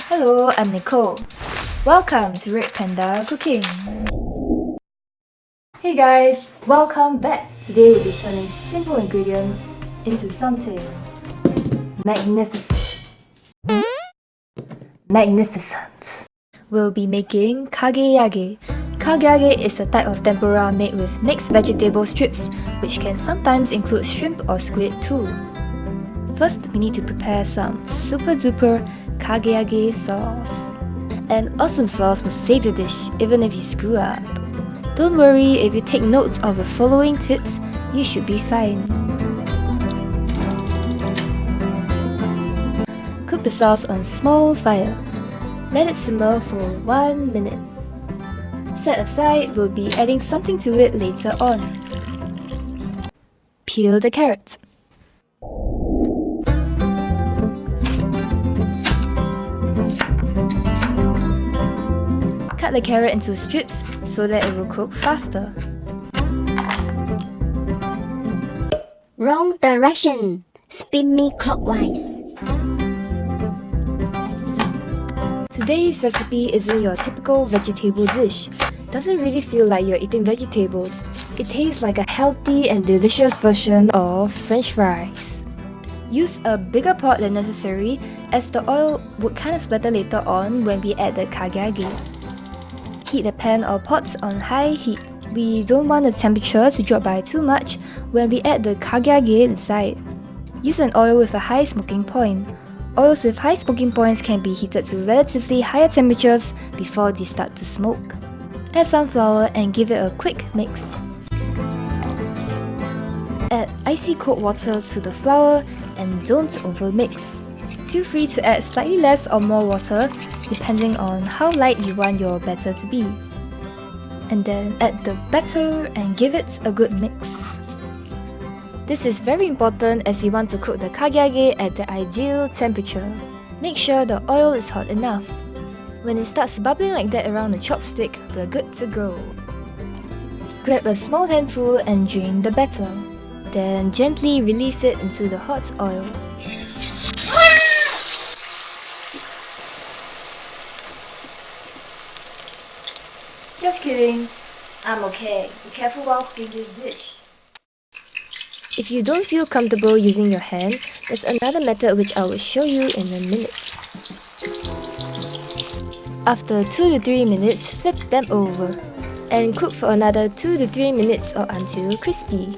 Hello, I'm Nicole. Welcome to Red Panda Cooking. Hey guys, welcome back. Today we'll be turning simple ingredients into something magnificent. We'll be making kakiage. Kakiage is a type of tempura made with mixed vegetable strips, which can sometimes include shrimp or squid too. First, we need to prepare some super duper Kakiage sauce. An awesome sauce will save your dish even if you screw up. Don't worry, if you take notes of the following tips, you should be fine. Cook the sauce on small fire. Let it simmer for 1 minute. Set aside, we'll be adding something to it later on. Peel the carrots. Cut the carrot into strips so that it will cook faster. Wrong direction! Spin me clockwise. Today's recipe isn't your typical vegetable dish. Doesn't really feel like you're eating vegetables. It tastes like a healthy and delicious version of French fries. Use a bigger pot than necessary as the oil would kind of splatter later on when we add the kakiage. Heat the pan or pots on high heat. We don't want the temperature to drop by too much when we add the kakiage inside. Use an oil with a high smoking point. Oils with high smoking points can be heated to relatively higher temperatures before they start to smoke. Add some flour and give it a quick mix. Add icy cold water to the flour and don't overmix. Feel free to add slightly less or more water depending on how light you want your batter to be. And then add the batter and give it a good mix. This is very important as we want to cook the kakiage at the ideal temperature. Make sure the oil is hot enough. When it starts bubbling like that around the chopstick, we're good to go. Grab a small handful and drain the batter. Then gently release it into the hot oil. Just kidding. I'm okay. Be careful while cooking this dish. If you don't feel comfortable using your hand, there's another method which I will show you in a minute. After 2 to 3 minutes, flip them over and cook for another 2 to 3 minutes or until crispy.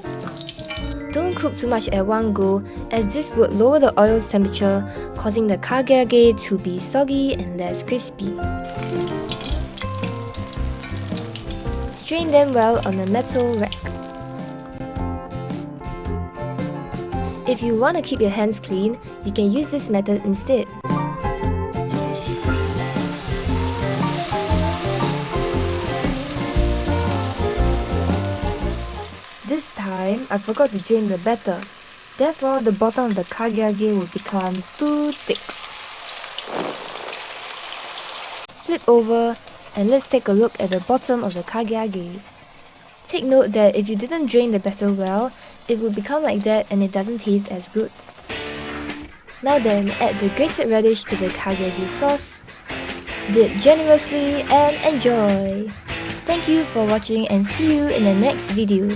Don't cook too much at one go as this would lower the oil's temperature, causing the kakiage to be soggy and less crispy. Strain them well on a metal rack. If you want to keep your hands clean, you can use this method instead. This time, I forgot to drain the batter. Therefore, the bottom of the kakiage will become too thick. Flip over and let's take a look at the bottom of the kakiage. Take note that if you didn't drain the batter well, it will become like that and it doesn't taste as good. Now then, add the grated radish to the Kakiage sauce. Dip generously and enjoy! Thank you for watching and see you in the next video.